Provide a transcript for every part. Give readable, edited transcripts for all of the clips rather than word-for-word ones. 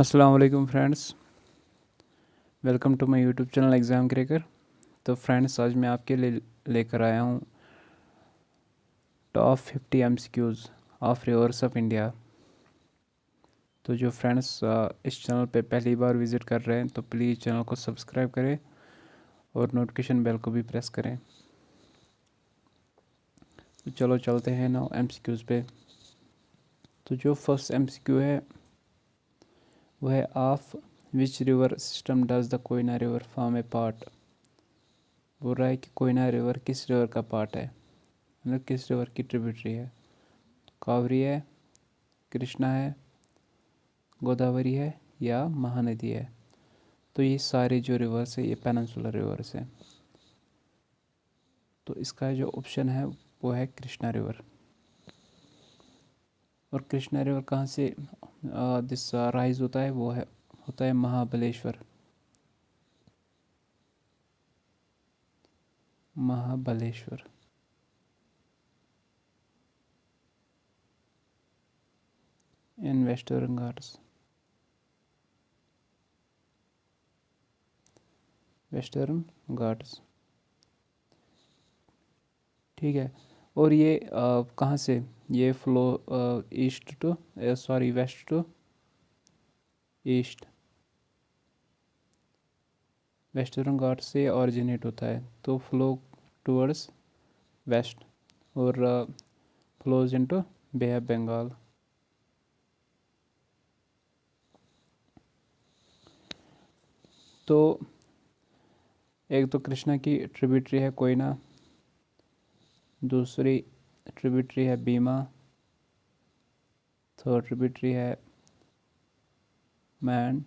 अस्सलाम वालेकुम friends, welcome to my YouTube channel exam cracker. तो फ्रेंड्स, आज मैं आपके लिए लेकर आया हूँ top 50 MCQs of rivers of India. तो जो फ्रेंड्स इस चैनल पे पहली बार विज़िट कर रहे हैं तो प्लीज़ चैनल को सब्सक्राइब करें और नोटिफिकेशन बेल को भी प्रेस करें। तो चलो चलते हैं ना एमसीक्यूज़ पे। तो जो फर्स्ट एमसीक्यू है वह है of which river system does the Koyna river form A part. बोल रहा है कि कोयना रिवर किस रिवर का पार्ट है, मतलब किस रिवर की ट्रिब्यूटरी है। कावेरी है, कृष्णा है, गोदावरी है या महानदी है। तो ये सारे जो रिवर्स है ये पेनिनसुलर रिवर्स है। तो इसका जो ऑप्शन है वो है कृष्णा रिवर। और कृष्णा रिवर कहाँ से दिस राइज होता है, वो है होता है Mahabaleshwar. Mahabaleshwar in Western Ghats. Western Ghats, ठीक है। और ये कहाँ से ये flow east to sorry west to east, Western Ghat से ऑरिजिनेट होता है तो फ्लो टूवर्ड्स वेस्ट और flows into Bay of Bengal. तो एक तो कृष्णा की ट्रिब्यूटरी है कोयना, दूसरी ट्रिब्यूटरी है बीमा, थर्ड ट्रिब्यूटरी है man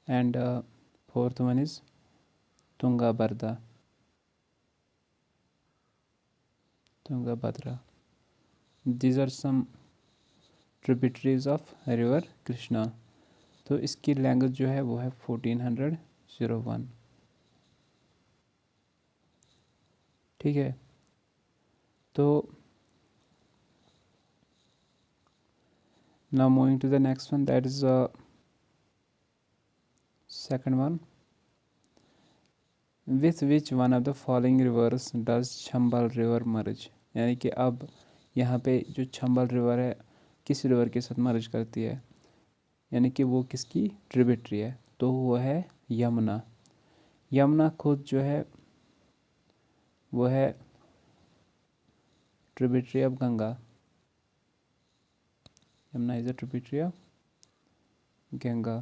and fourth one is Tungabhadra. Tungabhadra, these are some tributaries of river Krishna. तो इसकी लैंग्वेज जो है वो है 1401, ठीक है। तो now moving to the next one, that is second one, with which one of the following rivers does Chambal river merge. यानी कि अब यहाँ पे जो चंबल रिवर है किस रिवर के साथ मर्ज करती है, यानी कि वो किसकी ट्रिब्यूटरी है, तो वो है यमुना। यमुना खुद जो है वो है tributary of Ganga. Yamuna is a tributary of Ganga.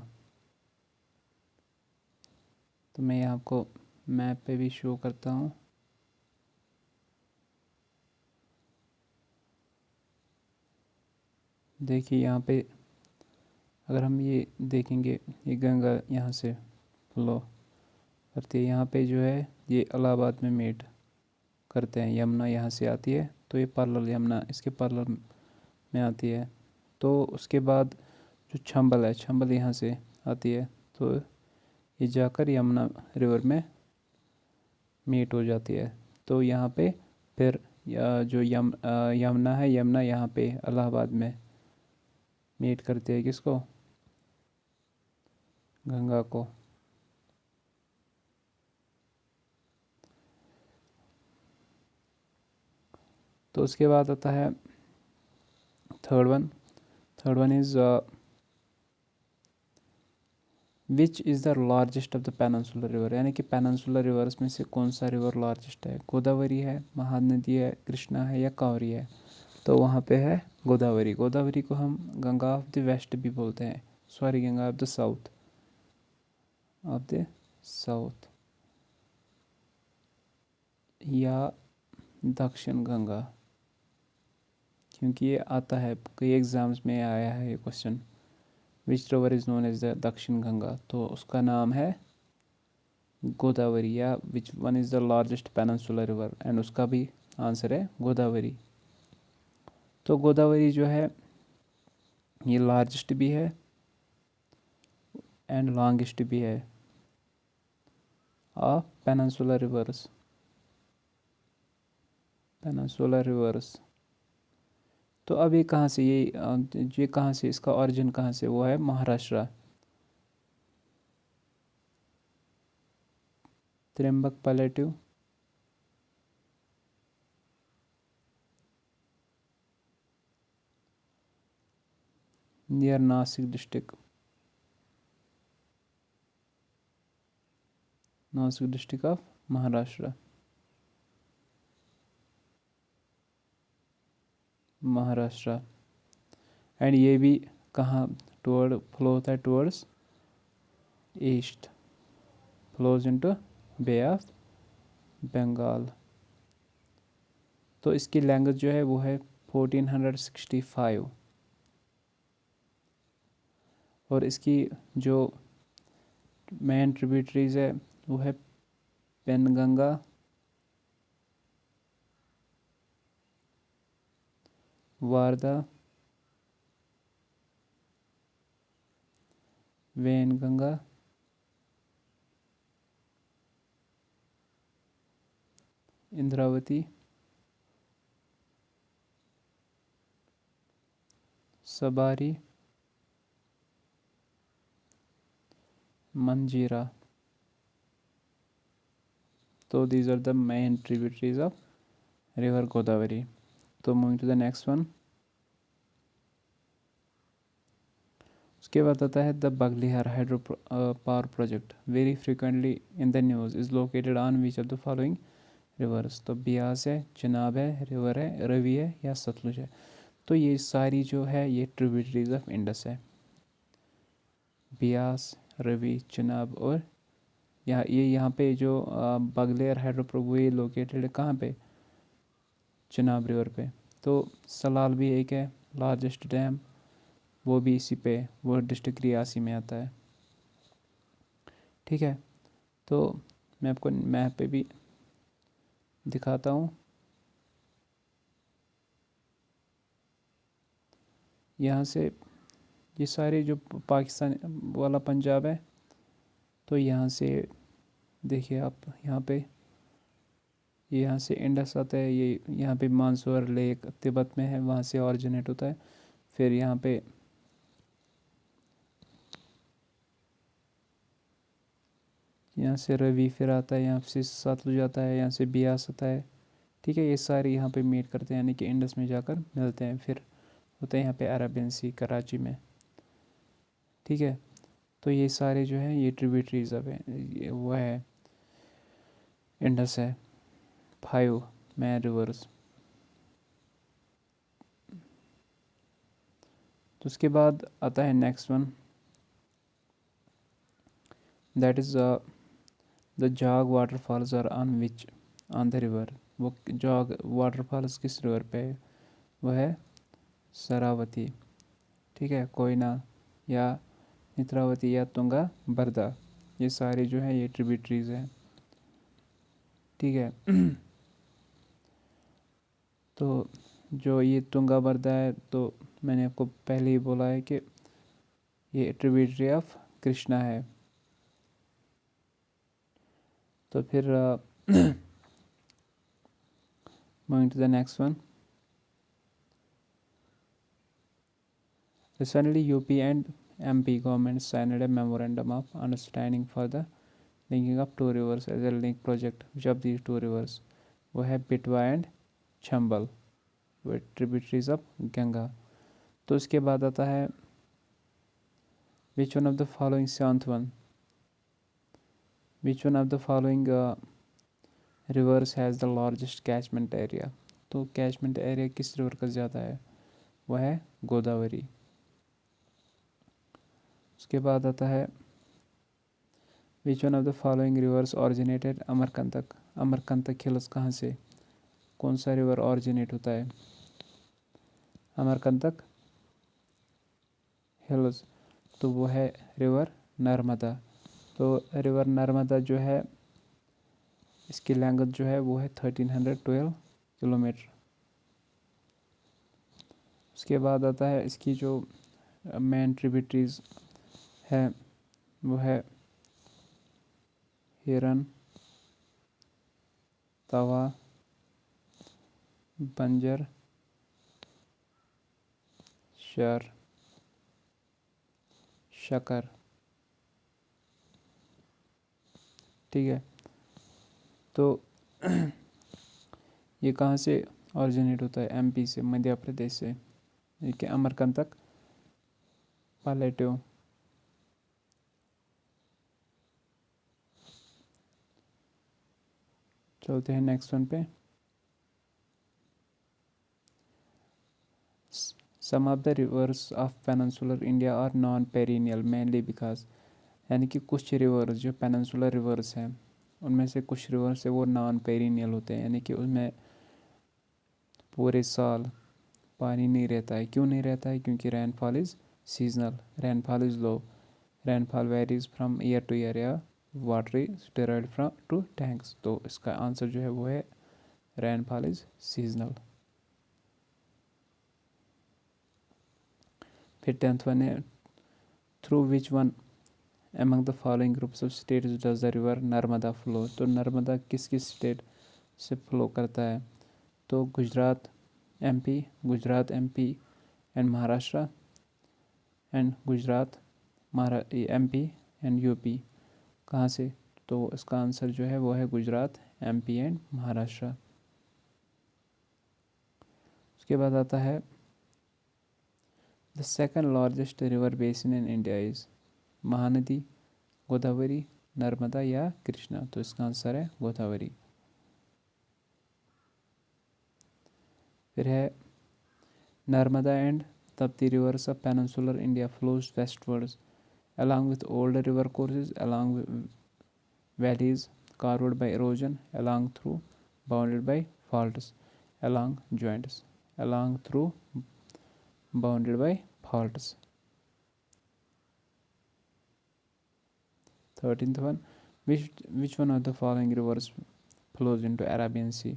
तो मैं यहाँ आपको मैप पे भी शो करता हूँ। देखिए यहाँ पे अगर हम ये देखेंगे, ये गंगा यहाँ से फ्लो करती है, यहाँ पे जो है ये इलाहाबाद में मीट करते हैं। यमुना यहाँ से आती है तो ये पैरेलल यमुना इसके पैरेलल में आती है। तो उसके बाद जो चंबल है, चंबल यहाँ से आती है तो ये जाकर यमुना रिवर में मीट हो जाती है। तो यहाँ पे फिर जो यमुना है, यमुना यहाँ पे इलाहाबाद में मीट करती है किसको, गंगा को। तो उसके बाद आता है third one. Third one is which is the largest of the peninsular river. यानी कि पेनिनसुलर रिवर्स में से कौन सा रिवर लार्जेस्ट है, गोदावरी है, महानदी है, कृष्णा है या कावेरी है। तो वहाँ पे है गोदावरी। गोदावरी को हम गंगा ऑफ द वेस्ट भी बोलते हैं, sorry Ganga of the south, of the south या दक्षिण गंगा, क्योंकि ये आता है कई एग्ज़ाम्स में आया है ये question. Which river is known as the Dakshin Ganga, तो उसका नाम है गोदावरी। या which one is the largest peninsular river, and उसका भी आंसर है गोदावरी। तो गोदावरी जो है ये लार्जेस्ट भी है एंड लॉन्गेस्ट भी है of peninsular reverse. Peninsular reverse तो अब ये कहाँ से ये कहाँ से, इसका ओरिजिन कहाँ से, वो है Maharashtra. Trimbak palliative near Nashik district, Nashik district of Maharashtra, Maharashtra. And ये भी कहाँ टुवर्ड फ्लो होता है, towards east, flows into Bay of Bengal. तो इसकी लैंग्वेज जो है वो है 1465, और इसकी जो मेन ट्रिब्यूटरीज है वो है पेनगंगा, वारदा, वेनगंगा, इंद्रावती, सबारी, मंजीरा। तो these are the main tributaries of river Godavari. तो moving to the next one. उसके बाद आता है the Baglihar hydro power project, very frequently in the news, is located on which of the following rivers. तो ब्यास है, चिनाब है, रिवर है, रवि है या सतलुज है। तो ये सारी जो है ये ट्रिब्यूटरीज ऑफ इंडस है, ब्यास, रवि, चिनाब और यहाँ पे जो बगलेर हाइड्रो वो ये लोकेटेड है कहाँ पे, चिनाब रिवर पे। तो सलाल भी एक है लार्जेस्ट डैम, वो भी इसी पे, वो डिस्ट्रिक्ट रियासी में आता है। ठीक है, तो मैं आपको मैप पे भी दिखाता हूँ। यहाँ से ये सारे जो पाकिस्तान वाला पंजाब है, तो यहाँ से देखिए आप, यहाँ पे यहाँ से इंडस आता है, ये यहाँ पे मानसरोवर लेक तिब्बत में है, वहाँ से ऑरिजिनेट होता है। फिर यहाँ पे यहाँ से रवि फिर आता है, यहाँ से सतलुज आता है, यहाँ से बियास आता है। ठीक है, ये सारे यहाँ पे मीट करते हैं, यानी कि इंडस में जाकर मिलते हैं, फिर होते हैं यहाँ पे अरेबियन सी कराची में। ठीक है, तो ये सारे जो हैं ये ट्रिब्यूटरीज अब हैं, वो है इंडस है, 5 मैन रिवर्स। तो उसके बाद आता है next one, that is the Jog waterfalls are on which, on the river. वो जाग वाटरफॉल्स किस रिवर पे है, वो है शरावती। ठीक है, कोयना या नेत्रावती या तुंगा बरदा, ये सारे जो है ये ट्रिब्यूटरीज हैं। ठीक है तो जो ये तुंगा बरदा है, तो मैंने आपको पहले ही बोला है कि ये ट्रिब्यूटरी ऑफ कृष्णा है। तो फिर moving to the next one. Recently, UP and MP governments signed a memorandum of understanding for the linking of two rivers as a link project. Which of these two rivers? वो है पिटवा and Chambal, वो tributaries of Ganga. तो उसके बाद आता है विच one of the following, seventh one, which one of the following reverse has the largest catchment area. तो catchment area किस रिवर का ज़्यादा है, वह है गोदावरी। उसके बाद आता है विच one of the following reverse originated Amarkantak. Amarkantak hills कहाँ से, कौन सा रिवर ऑरिजिनेट होता है, अमरकंटक हिल्स। तो वो है रिवर नर्मदा। तो रिवर नर्मदा जो है इसकी लैंग्वेज जो है वो है 1312 किलोमीटर। उसके बाद आता है इसकी जो मेन ट्रिब्यूटरीज है वो है हिरन, तवा, बंजर, शर, शकर। ठीक है, तो ये कहाँ से ऑरिजिनेट होता है? एमपी से, मध्य प्रदेश से, ये कि अमरकंटक, प्लेट्यू। चलते हैं नेक्स्ट वन पे। Some of the rivers of peninsular India are non perennial mainly because, यानी कि कुछ रिवर्स जो पेनिनसुलर रिवर्स हैं उनमें से कुछ रिवर्स है वो नॉन पेरिनियल होते हैं, यानी कि उनमें पूरे साल पानी नहीं रहता है। क्यों नहीं रहता है? क्योंकि rainfall is seasonal, rainfall is low, rainfall varies from year to year, या water is derived from to tanks. तो इसका आंसर जो है वो है रेनफॉल इज़ सीजनल। फिर 10th वन है, through which one among the following groups of states does the river Narmada flow? तो नर्मदा किस किस स्टेट से फ्लो करता है? तो Gujarat, MP, Gujarat, MP and Maharashtra, and Gujarat, MP and UP. कहाँ से? तो इसका आंसर जो है वो है गुजरात, एमपी एंड महाराष्ट्र। उसके बाद आता है the second largest river basin in India is, Mahanadi, Godavari, Narmada या कृष्णा? तो इसका आंसर है गोदावरी। फिर है Narmada and Tapti rivers of peninsular India flows westwards along with older river courses, along with valleys carved by erosion, along through bounded by faults, along joints, along through bounded by faults। 13th one, which one of the following rivers flows into Arabian Sea?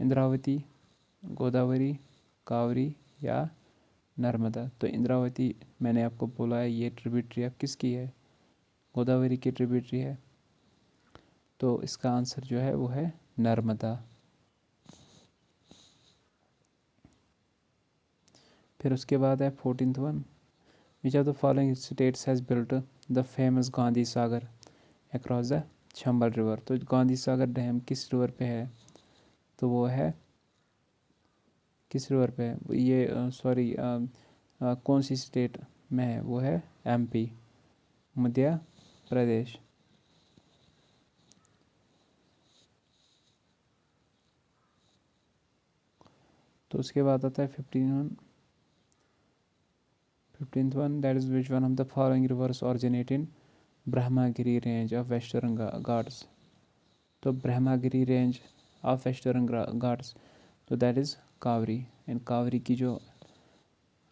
Indravati, Godavari, cowrie या नर्मदा? तो इंद्रावती मैंने आपको बोला है ये tributary अब किसकी है? गोदावरी की ट्रिब्यूटरी है। तो इसका आंसर जो है वो है नर्मदा। फिर उसके बाद है 14th one, which of the following states has built the famous Gandhi Sagar across the Chambal river? तो गांधी सागर डैम किस रिवर पे है? तो वो है किस रिवर पे है ये, सॉरी, कौन सी स्टेट में है? वो है एमपी, मध्य प्रदेश। तो उसके बाद आता है 15th one, that is which one of the following rivers originate in Brahmagiri range of Western Ghats? तो Brahmagiri range of Western Ghats, तो that is Kaveri. And Kaveri की जो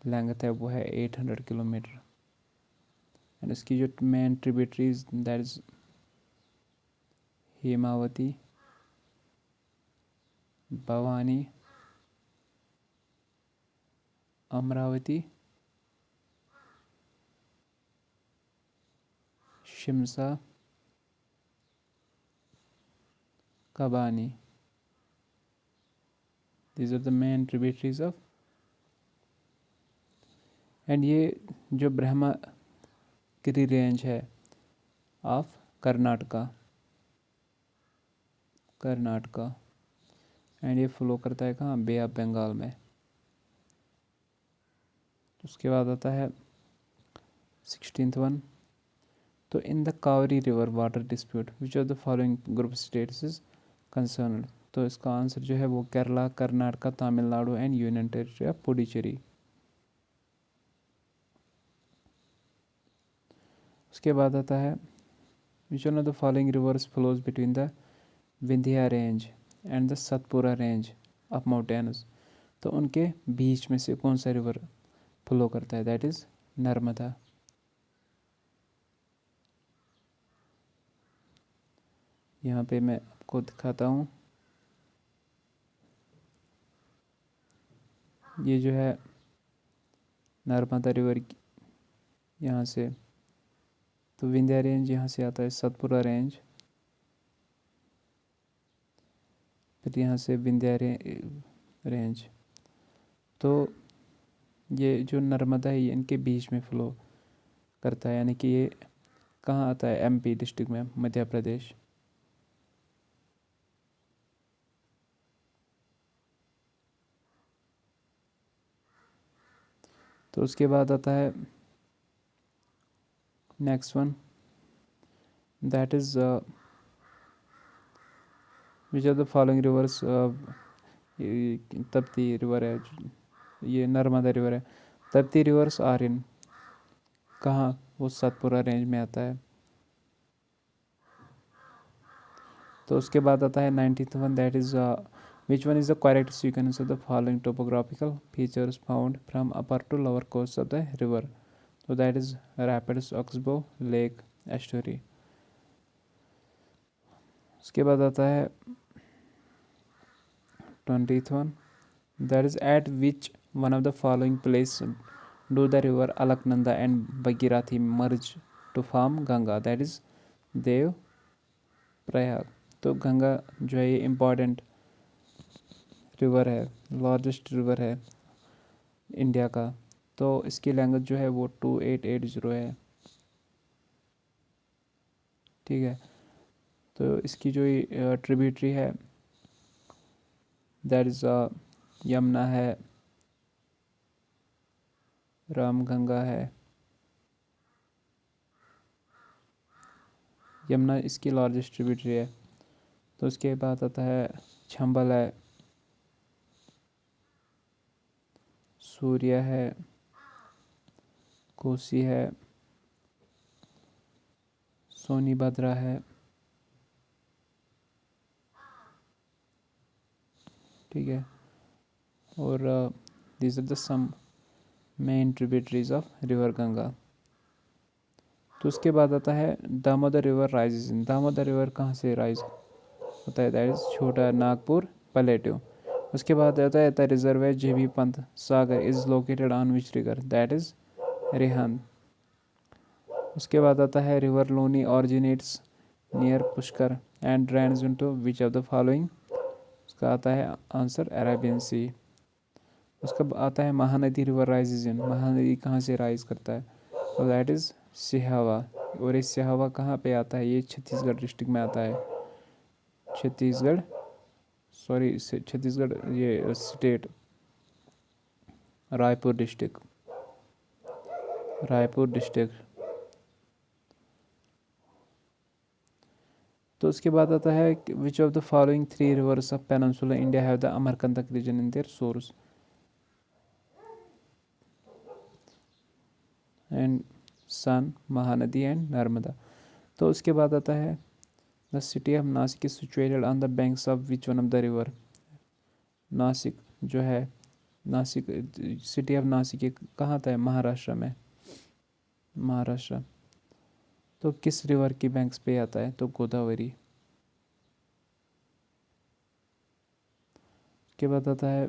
लेंथ है वो है 800 किलोमीटर। एंड इसकी जो main tributaries that is Hemavathi, Bhavani, Amaravati, Shimsha, Kabini. these are the main tributaries of, and ये जो ब्रह्मागिरी रेंज है ऑफ कर्नाटका एंड ये फ्लो करता है कहाँ? बे ऑफ बंगाल में। उसके बाद आता है 16th वन, तो in the cowrie river water dispute which of the following group states is concern? तो इसका आंसर जो है वो Kerala, Karnataka, Tamil Nadu and union territory of Puducherry. उसके बाद आता है विच one of the following reverse flows between the Vindhya range and the Satpura range of mountains? तो उनके बीच में से कौन सा रिवर फ्लो करता है? That is Narmada. यहाँ पे मैं आपको दिखाता हूँ, ये जो है नर्मदा रिवर यहाँ से, तो विंध्या रेंज यहाँ से आता है, सतपुरा रेंज, फिर यहाँ से विंध्या रेंज। तो ये जो नर्मदा है ये इनके बीच में फ्लो करता है, यानी कि ये कहाँ आता है, एमपी डिस्ट्रिक्ट में, मध्य प्रदेश। तो उसके बाद आता है next one, that is which are the following rivers, Tapti river है, ये नर्मदा रिवर है, तप्ती रिवर्स आर इन, कहाँ, वो सतपुरा रेंज में आता है। तो उसके बाद आता है 19th one, that is which one is the correct sequence of the following topographical features found from upper to lower course of the river. तो that is rapids, oxbow, lake, estuary. उसके बाद आता है 20th one, that is at which one of the following place do the river Alaknanda and Bhagirathi merge to form Ganga, that is Dev Prayag. तो गंगा जो है ये important river है, लार्जेस्ट रिवर है इंडिया का। तो इसकी लैंग्वेज जो है वो 2880 है, ठीक है। तो इसकी जो ट्रिब्यूटरी है दैट इज़ यमुना है, रामगंगा है, यमुना इसकी लार्जेस्ट ट्रिब्यूटरी है। तो उसके बाद आता है चंबल है, सूर्य है, कोसी है, सोनीभद्रा है, ठीक है। और this are the some main tributaries of river Ganga. तो उसके बाद आता है Damodar river rises in, Damodar river कहाँ से राइज होता है, दैट इज छोटा नागपुर, पलेटिव। उसके बाद आता है the reservoir JB Pant Sagar is located on which river, that is Rihand. उसके बाद आता है river Luni originates near Pushkar and drains into which of the following, उसका आता है आंसर अरेबियन सी। उसका आता है Mahanadi river rises in, Mahanadi कहाँ से राइज करता है, तो दैट इज़ सिहावा। और ये सिहावा कहाँ पे आता है, ये छत्तीसगढ़ डिस्ट्रिक्ट में आता है, छत्तीसगढ़, सॉरी छत्तीसगढ़ ये state, Raipur district, Raipur district. तो उसके बाद आता है which of the following three rivers of peninsula India have the Amarkantak region in their source, and Son, Mahanadi and Narmada. तो उसके बाद आता है the city of Nashik is situated on the banks of which one of the river, Nashik जो है, Nashik, city of Nashik ये कहाँ आता है, महाराष्ट्र में, महाराष्ट्र। तो किस रिवर की बैंक्स पे आता है, तो गोदावरी। उसके बाद आता है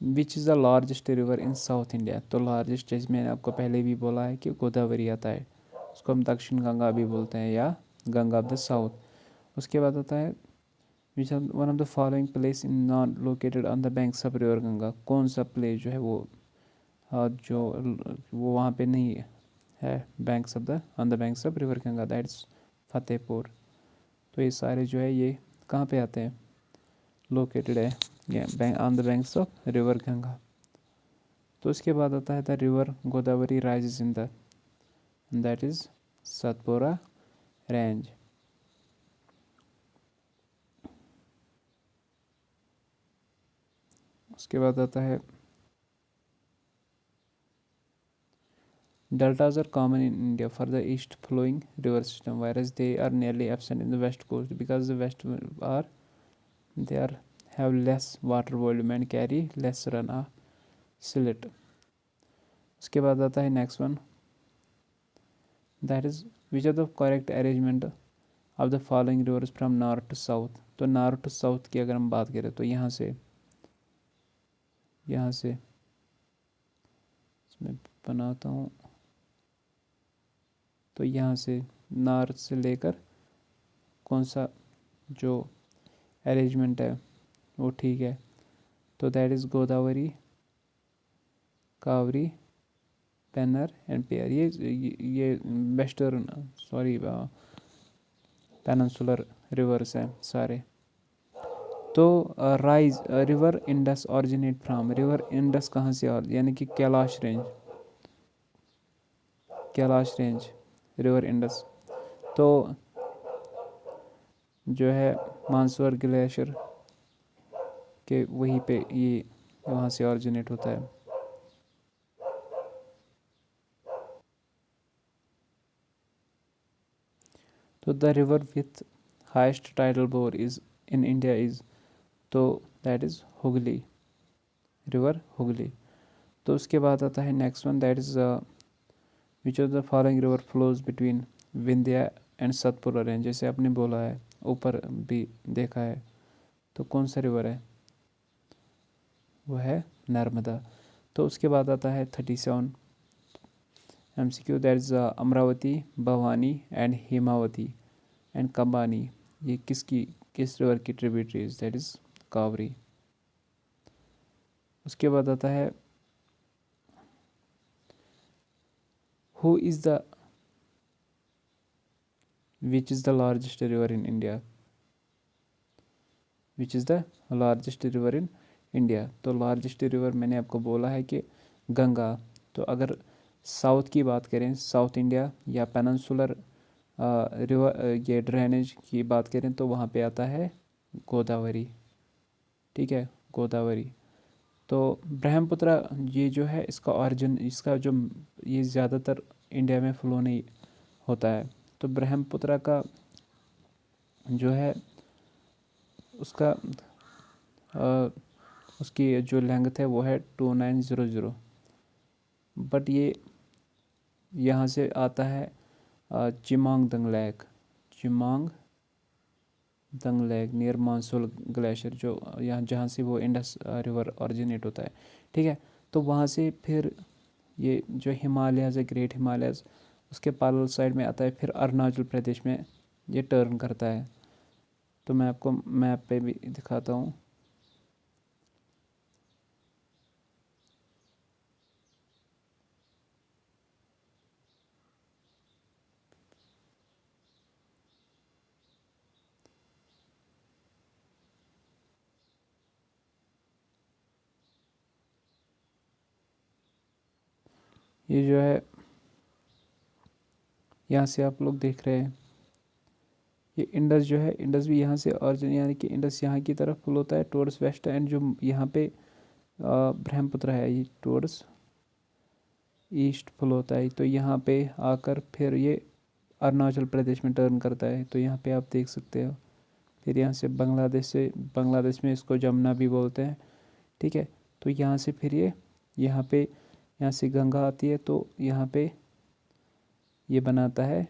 विच is the largest river in south India, तो लार्जेस्ट जैसे मैंने आपको पहले भी बोला है कि गोदावरी आता है, उसको हम दक्षिण गंगा भी बोलते हैं या गंगा ऑफ द साउथ। उसके बाद आता है विच one of the following place in not located on the banks of river Ganga, कौन सा प्लेस जो है वो जो वो वहाँ पे नहीं है, banks of the on the banks of river Ganga, that's Fatehpur. तो ये सारे जो है ये कहाँ पे आते हैं, लोकेटेड है on the banks of river Ganga. तो उसके बाद आता है the river Godavari rises in the, that is Satpura range. उसके बाद आता है deltas are common in India for the east flowing river system, whereas they are nearly absent in the west coast because the west are they are have less water volume and carry less runoff silt. उसके बाद आता है next one, that is which are the correct arrangement of the following rivers from north to south. तो north to south की अगर हम बात करें तो यहाँ से इसमें बनाता हूँ, तो यहाँ से नॉर्थ से लेकर कौन सा जो अरेंजमेंट है वो ठीक है, तो that is Godavari, Kaveri, Penner and Periyar, ये वेस्टर्न, सॉरी, पेनिनसुलर रिवर्स हैं सारे। तो rise river Indus originate from, river Indus कहाँ से, और यानी कि Kailash range, Kailash range, river Indus. तो जो है मानसरोवर ग्लेशियर के वहीं पे ये वहाँ से ऑरिजिनेट होता है। तो the river with highest tidal bore is in India is, तो that is Hooghly, river Hooghly. तो उसके बाद आता है next one, that is which of the following river flows between Vindhya and Satpura range, जैसे आपने बोला है ऊपर भी देखा है, तो कौन सा रिवर है, वो है नर्मदा। तो उसके बाद आता है 37 MCQ, that is Amaravati, Bhavani and Hemavathi and Kabini, ये किस रिवर की ट्रिब्यूटरीज, दैट इज़ कावरी। उसके बाद आता है who is the which is the largest river in India, which is the largest river in India. तो लार्जेस्ट रिवर मैंने आपको बोला है कि गंगा। तो अगर साउथ की बात करें, साउथ इंडिया या पेनिनसुलर रिवर, ये ड्रेनेज की बात करें, तो वहाँ पे आता है गोदावरी, ठीक है, गोदावरी। तो ब्रह्मपुत्र ये जो है इसका ऑरिजिन, इसका जो ये ज़्यादातर इंडिया में फ्लो नहीं होता है। तो ब्रह्मपुत्र का जो है उसका उसकी जो लेंथ है वो है 2900, बट ये यहाँ से आता है चिमांग दंग लेक, चिमांग दंग लेक नियर मानसोल ग्लेशियर, जो यहाँ जहाँ से वो इंडस रिवर ऑरिजिनेट होता है, ठीक है। तो वहाँ से फिर ये जो हिमालयस है, ग्रेट हिमालयस, उसके पैरेलल साइड में आता है, फिर अरुणाचल प्रदेश में ये टर्न करता है। तो मैं आपको मैप पे भी दिखाता हूँ। ये जो है यहाँ से आप लोग देख रहे हैं, ये इंडस जो है, इंडस भी यहाँ से ऑरिजिन, यानी कि इंडस यहाँ की तरफ फ्लो होता है टुवर्ड्स वेस्ट, एंड जो यहाँ पे ब्रह्मपुत्र है ये टुवर्ड्स ईस्ट फ्लो होता है। तो यहाँ पे आकर फिर ये अरुणाचल प्रदेश में टर्न करता है। तो यहाँ पे आप देख सकते हो, फिर यहाँ से बांग्लादेश में इसको जमुना भी बोलते हैं, ठीक है। तो यहाँ से फिर ये यहाँ पे, यहाँ से गंगा आती है, तो यहाँ पे ये बनाता है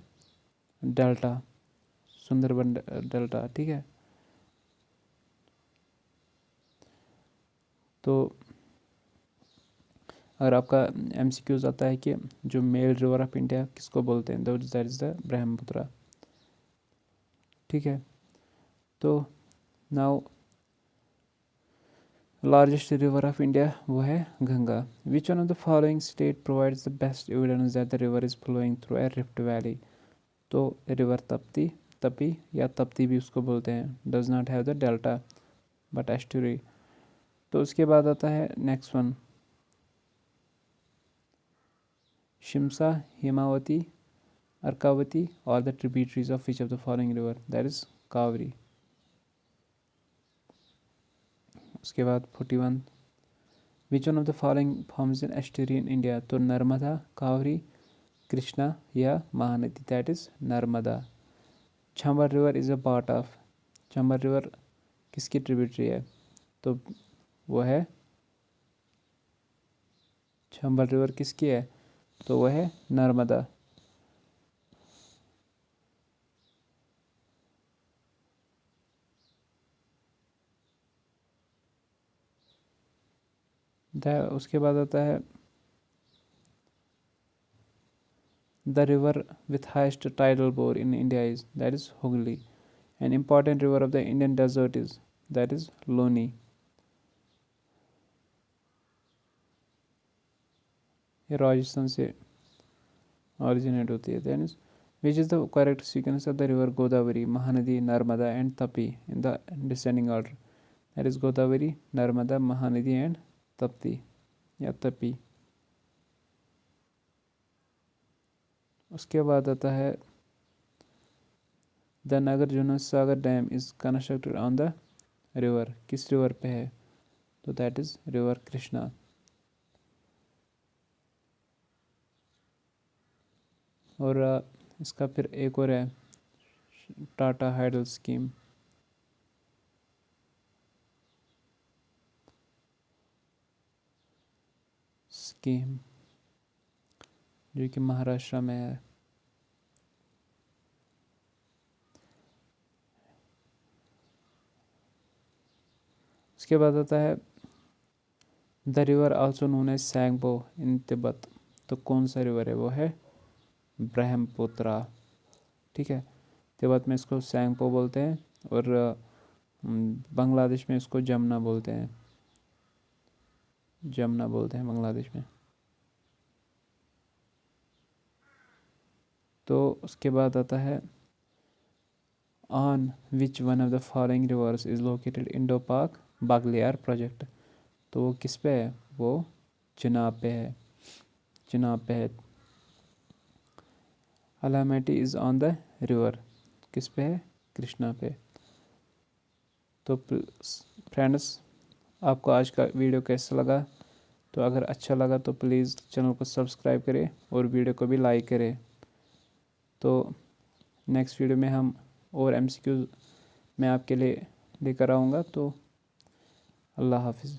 डेल्टा, सुंदरबन डेल्टा, ठीक है। तो अगर आपका MCQs आता है कि जो मेल रिवर ऑफ इंडिया किसको बोलते हैं, दैट इज़ द ब्रह्मपुत्र, ठीक है। तो now largest river of India वो है Ganga. Which one of the following state provides the best evidence that the river is flowing through a rift valley. तो river Tapti, Tapi या तप्ती भी उसको बोलते हैं, does not have the delta but estuary. तो उसके बाद आता है नेक्स्ट वन, शिमसा, हिमावती, अर्कावती और the tributaries of which of the following river, that is cowrie. उसके बाद 41, which one of the following forms an estuary in India. तो नर्मदा, कावरी, कृष्णा या Mahanadi, that is Narmada. Chambal river is a part of, Chambal river किसकी tributary है, तो वो है, चंबल रिवर किसकी है, तो वो है नर्मदा। उसके बाद आता है the river with highest tidal bore in India is, that is Hooghly. An important river of the Indian desert is, that is Luni. ये राजस्थान से ऑरिजिनेट होती है। That is which is the correct sequence of the river Godavari, Mahanadi, Narmada and Tapi in the descending order. That is Godavari, Narmada, Mahanadi and Tapti या तपी। उसके बाद आता है the Nagarjuna Sagar dam is constructed on the river, किस रिवर पे है? तो दैट इज़ रिवर कृष्णा। और इसका फिर एक और है टाटा हाइडल स्कीम। जो कि महाराष्ट्र में है। उसके बाद आता है the river also known as Tsangpo in Tibet. तो कौन सा रिवर है? वो है ब्रह्मपुत्रा। ठीक है, तिब्बत में इसको सैंगपो बोलते हैं और बांग्लादेश में इसको जमुना बोलते हैं। जमुना बोलते हैं बांग्लादेश में। तो उसके बाद आता है on which one of the following reverse is located Indo पाक बागलियार प्रोजेक्ट। तो वो किस पे है? वो चिनाब पे है। चिनाब पे है। अलामेटी इज़ ऑन द रिवर, किस पे है? कृष्णा पे। तो फ्रेंड्स, आपको आज का वीडियो कैसा लगा? तो अगर अच्छा लगा तो प्लीज़ चैनल को सब्सक्राइब करें और वीडियो को भी लाइक करें। तो नेक्स्ट वीडियो में हम और MCQ मैं आपके लिए लेकर आऊँगा। तो अल्लाह हाफिज़।